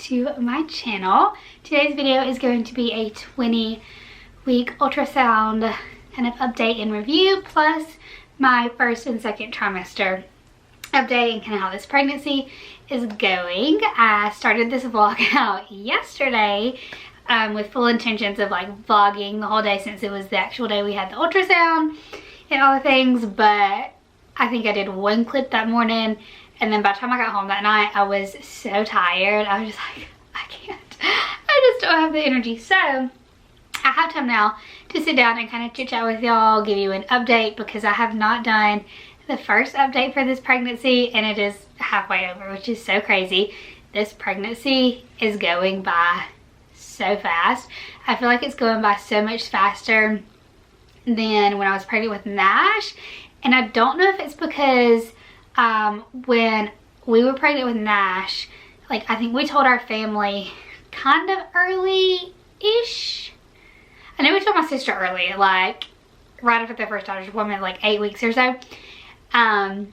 to my channel. Today's video is going to be a 20-week ultrasound kind of update and review, plus my first and second trimester update and kind of how this pregnancy is going. I started this vlog out yesterday with full intentions of like vlogging the whole day since it was the actual day we had the ultrasound and all the things, but I think I did one clip that morning, and then by the time I got home that night I was so tired. I was just like, I can't, I just don't have the energy. So I have time now to sit down and kind of chit chat with y'all, give you an update, because I have not done the first update for this pregnancy and it is halfway over, which is so crazy. This pregnancy is going by so fast. I feel like it's going by so much faster than when I was pregnant with Nash, and I don't know if it's because when we were pregnant with Nash, like I think we told our family kind of early-ish. I know we told my sister early, like right after the first doctor's appointment, like 8 weeks or so. And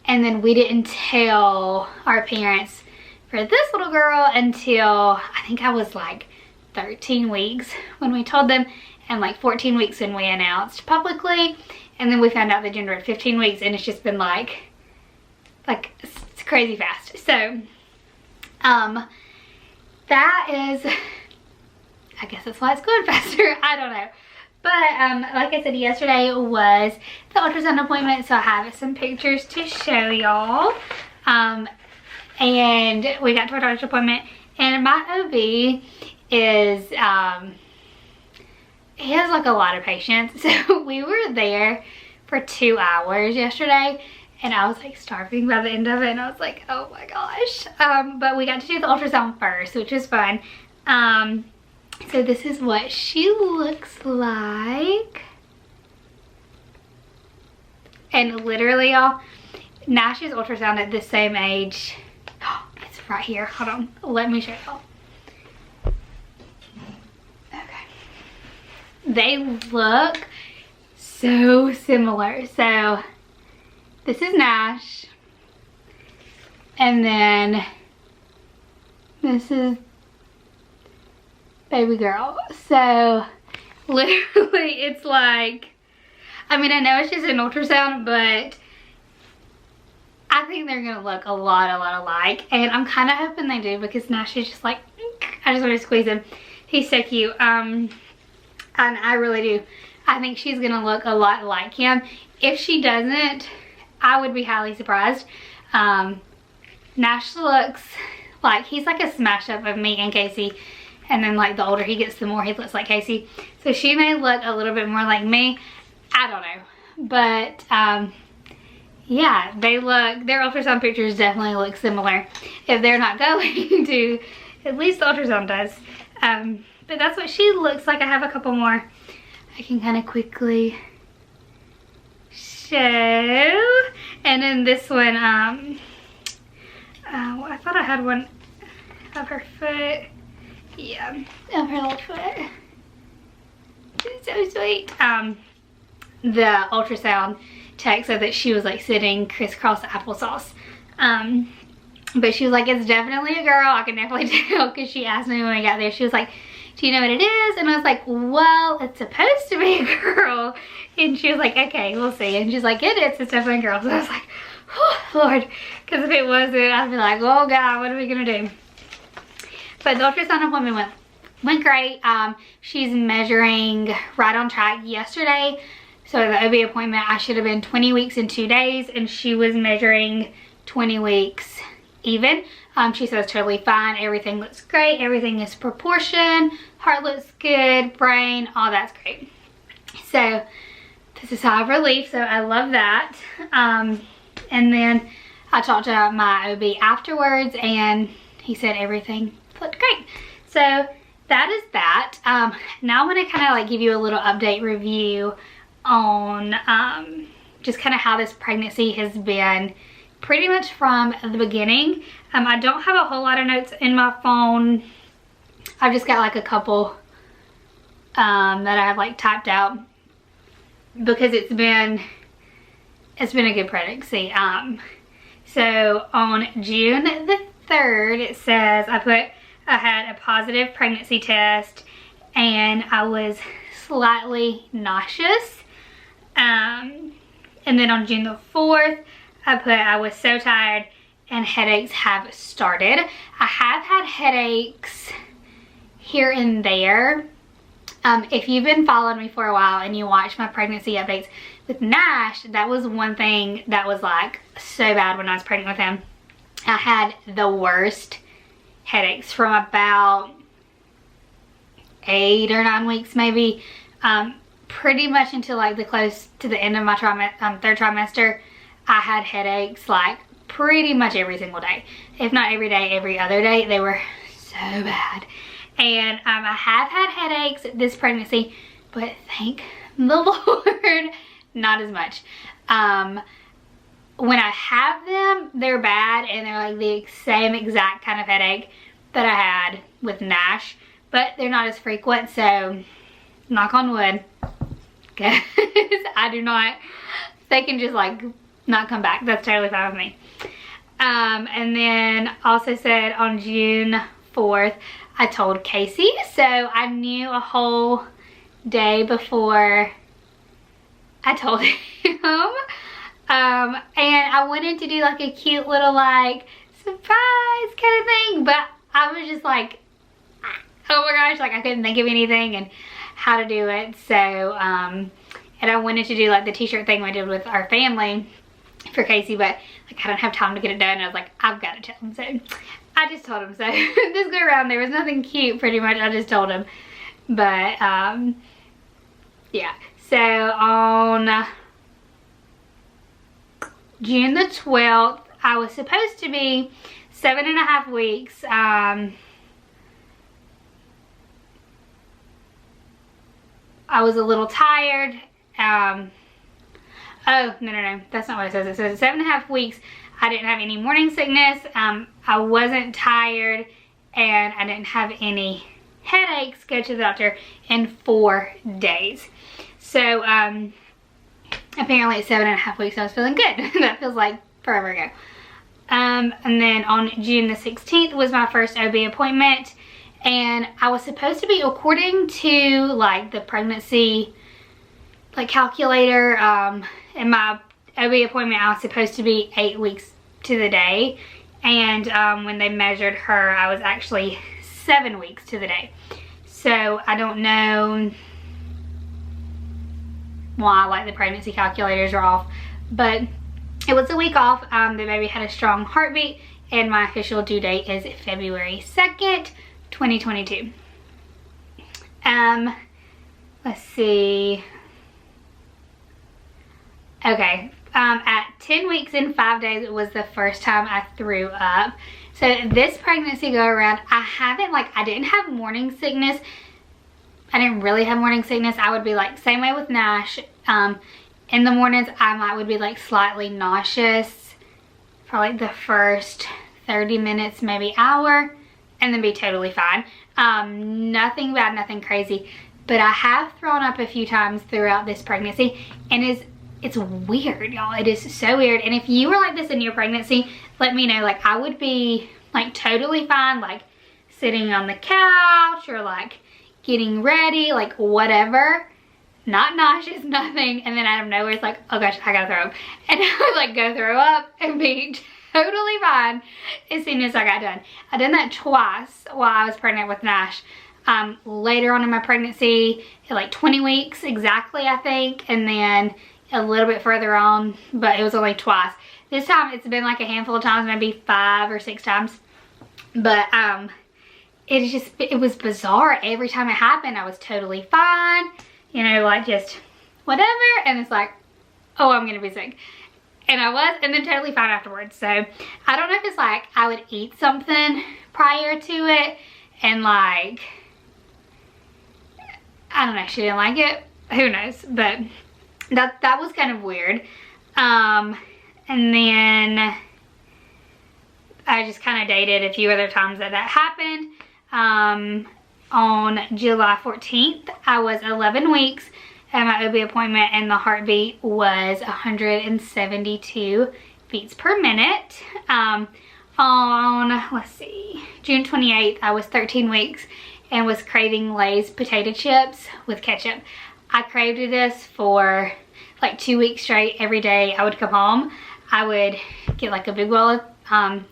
then we didn't tell our parents for this little girl until I think I was like 13 weeks when we told them, and like 14 weeks when we announced publicly, and then we found out the gender at 15 weeks, and it's just been like it's crazy fast. So that is, I guess that's why it's going faster. I don't know. But like I said, yesterday was the ultrasound appointment, so I have some pictures to show y'all. And we got to our doctor's appointment, and my OB is, he has like a lot of patients. So we were there for 2 hours yesterday, and I was like starving by the end of it, and I was like, oh my gosh. But we got to do the ultrasound first, which was fun. So this is what she looks like. And literally, y'all, Nash's ultrasound at the same age. Oh, it's right here. Hold on. Let me show y'all. Okay. They look so similar. So this is Nash. And then this is baby girl. So literally it's like, I mean, I know it's just an ultrasound, but I think they're gonna look a lot alike, and I'm kind of hoping they do, because Nash is just like, I just want to squeeze him. He's so cute. And I really do. I think she's gonna look a lot like him. If she doesn't, I would be highly surprised. Nash looks like he's like a smash up of me and Casey. And then like the older he gets, the more he looks like Casey. So she may look a little bit more like me. I don't know. But yeah, their ultrasound pictures definitely look similar. If they're not going to, at least the ultrasound does. But that's what she looks like. I have a couple more I can kind of quickly show. And then this one, I thought I had one of her foot. Yeah, of her little foot. It's so sweet. The ultrasound tech said that she was like sitting crisscross applesauce. But she was like, it's definitely a girl. I can definitely tell, because she asked me when we got there. She was like, do you know what it is? And I was like, well, it's supposed to be a girl. And she was like, okay, we'll see. And she's like, it is. It's definitely a girl. So I was like, oh, Lord. Because if it wasn't, I'd be like, oh God, what are we going to do? But the ultrasound appointment went great. She's measuring right on track yesterday. So the OB appointment, I should have been 20 weeks in 2 days, and she was measuring 20 weeks even. She says totally fine. Everything looks great. Everything is proportion. Heart looks good. Brain, all that's great. So this is a sigh of relief. So I love that. And then I talked to my OB afterwards, and he said everything looked great. So that is that. Now I want to kind of like give you a little update review on just kind of how this pregnancy has been pretty much from the beginning. I don't have a whole lot of notes in my phone. I've just got like a couple that I have like typed out, because it's been a good pregnancy. So on June the 3rd, it says I had a positive pregnancy test and I was slightly nauseous. And then on June the 4th, I was so tired and headaches have started. I have had headaches here and there. If you've been following me for a while and you watch my pregnancy updates with Nash, that was one thing that was like so bad when I was pregnant with him. I had the worst headaches from about 8 or 9 weeks maybe, pretty much until like close to the end of my 3rd trimester. I had headaches like pretty much every single day, if not every day, every other day. They were so bad. And I have had headaches this pregnancy, but thank the Lord, not as much. When I have them, they're bad and they're like the same exact kind of headache that I had with Nash, but they're not as frequent, so knock on wood, because I do not, they can just like not come back. That's totally fine with me. And then also said on June 4th, I told Casey, so I knew a whole day before I told him. And I wanted to do like a cute little like surprise kind of thing, but I was just like, oh my gosh, like I couldn't think of anything and how to do it. So, and I wanted to do like the t-shirt thing we did with our family for Casey, but like I don't have time to get it done. And I was like, I've got to tell him. So I just told him. So this go around, there was nothing cute pretty much. I just told him. But yeah. So on June the 12th, I was supposed to be 7.5 weeks. I was a little tired. Oh, no, that's not what it says. It says 7.5 weeks. I didn't have any morning sickness. I wasn't tired and I didn't have any headaches. Go to the doctor in 4 days. So, apparently at 7.5 weeks I was feeling good. That feels like forever ago. And then on June the 16th was my first OB appointment, and I was supposed to be, according to like the pregnancy like calculator, in my OB appointment I was supposed to be 8 weeks to the day, and when they measured her I was actually 7 weeks to the day. So I don't know why like the pregnancy calculators are off, but it was a week off. The baby had a strong heartbeat and my official due date is February 2nd, 2022. Let's see. Okay, at 10 weeks and 5 days, it was the first time I threw up. So this pregnancy go around, I didn't have morning sickness. I didn't really have morning sickness. I would be like, same way with Nash. In the mornings, I would be like slightly nauseous for like the first 30 minutes, maybe hour, and then be totally fine. Nothing bad, nothing crazy. But I have thrown up a few times throughout this pregnancy, and it's weird, y'all. It is so weird. And if you were like this in your pregnancy, let me know. Like I would be like totally fine, like sitting on the couch or like getting ready, like whatever, not nauseous, nothing, and then out of nowhere it's like, oh gosh, I gotta throw up, and I would like go throw up and be totally fine as soon as I got done. I done that twice while I was pregnant with Nash. Later on in my pregnancy, at like 20 weeks exactly, I think, and then a little bit further on, but it was only twice. This time it's been like a handful of times, maybe 5 or 6 times, but it was bizarre. Every time it happened, I was totally fine, you know, like just whatever, and it's like, oh, I'm gonna be sick. And I was, and then totally fine afterwards. So I don't know if it's like I would eat something prior to it and like, I don't know, she didn't like it, who knows, but that was kind of weird. And then I just kind of dated a few other times that happened. On July 14th, I was 11 weeks at my OB appointment, and the heartbeat was 172 beats per minute. on, let's see, June 28th, I was 13 weeks and was craving Lay's potato chips with ketchup. I craved this for like 2 weeks straight. Every day I would come home, I would get like a big bowl of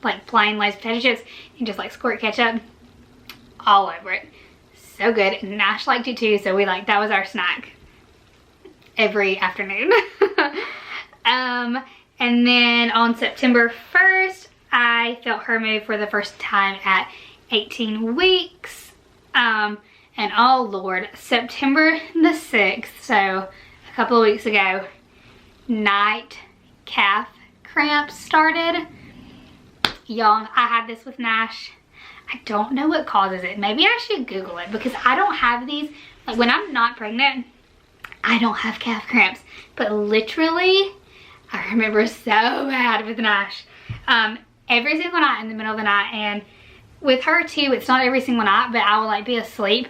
like plain Lay's potato chips and just like squirt ketchup all over it. So good. Nash liked it too, so that was our snack every afternoon. And then on September 1st, I felt her move for the first time at 18 weeks. And oh Lord, September the 6th, so a couple of weeks ago, night calf cramps started. Y'all, I had this with Nash. I don't know what causes it. Maybe I should Google it because I don't have these. Like when I'm not pregnant, I don't have calf cramps. But literally, I remember so bad with Nash. Every single night in the middle of the night, and with her too, it's not every single night, but I will like be asleep,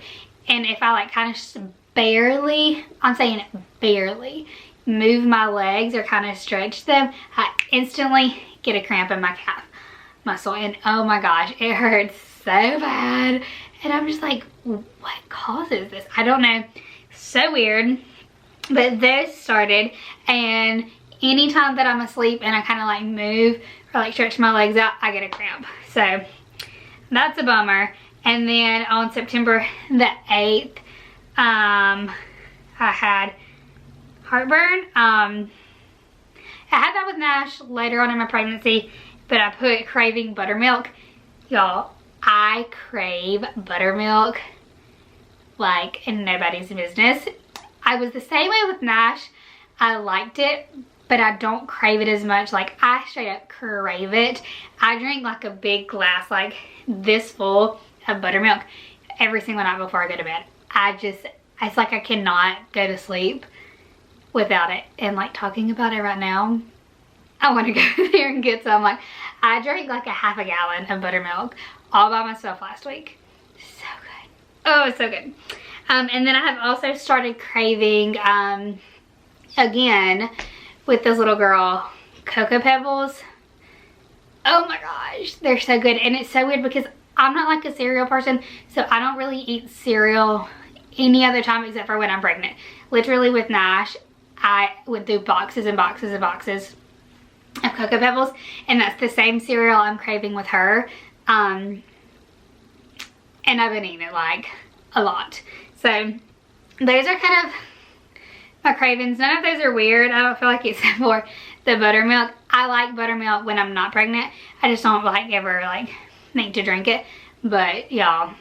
and if I like kind of barely, I'm saying barely, move my legs or kind of stretch them, I instantly get a cramp in my calf muscle, and oh my gosh, it hurts so bad. And I'm just like, what causes this? I don't know. So weird. But this started, and anytime that I'm asleep and I kind of like move or like stretch my legs out, I get a cramp. So that's a bummer. And then on September the 8th, I had heartburn. I had that with Nash later on in my pregnancy, but I put craving buttermilk. Y'all, I crave buttermilk like nobody's business. I was the same way with Nash. I liked it, but I don't crave it as much. Like I straight up crave it. I drink like a big glass like this full of buttermilk every single night before I go to bed. It's like I cannot go to sleep without it. And like talking about it right now, I want to go there and get some. Like I drank like a half a gallon of buttermilk all by myself last week. So good. Oh, it's so good. And then I have also started craving again with this little girl, Cocoa Pebbles. Oh my gosh, they're so good. And it's so weird because I'm not like a cereal person, so I don't really eat cereal any other time except for when I'm pregnant. Literally with Nash, I would do boxes and boxes and boxes of Cocoa Pebbles, and that's the same cereal I'm craving with her. And I've been eating it like a lot. So those are kind of my cravings. None of those are weird, I don't feel like, except for the buttermilk. I like buttermilk when I'm not pregnant. I just don't like ever like need to drink it. But y'all,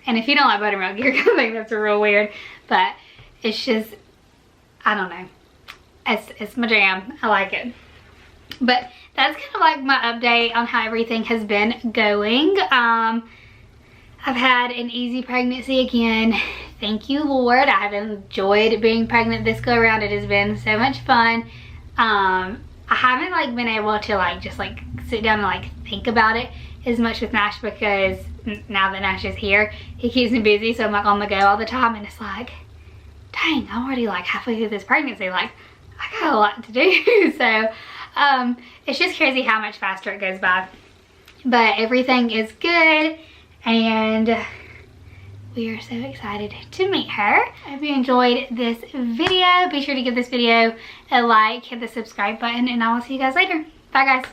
and if you don't like buttermilk, you're gonna think that's real weird, but it's just, I don't know, it's my jam. I like it. But that's kind of like my update on how everything has been going. I've had an easy pregnancy again. Thank you, Lord. I have enjoyed being pregnant this go around. It has been so much fun. I haven't like been able to like just like sit down and like think about it as much with Nash, because now that Nash is here, he keeps me busy, so I'm like on the go all the time, and it's like, dang, I'm already like halfway through this pregnancy. Like I got a lot to do. So it's just crazy how much faster it goes by. But everything is good, and we are so excited to meet her. I hope you enjoyed this video. Be sure to give this video a like, hit the subscribe button, and I will see you guys later. Bye guys.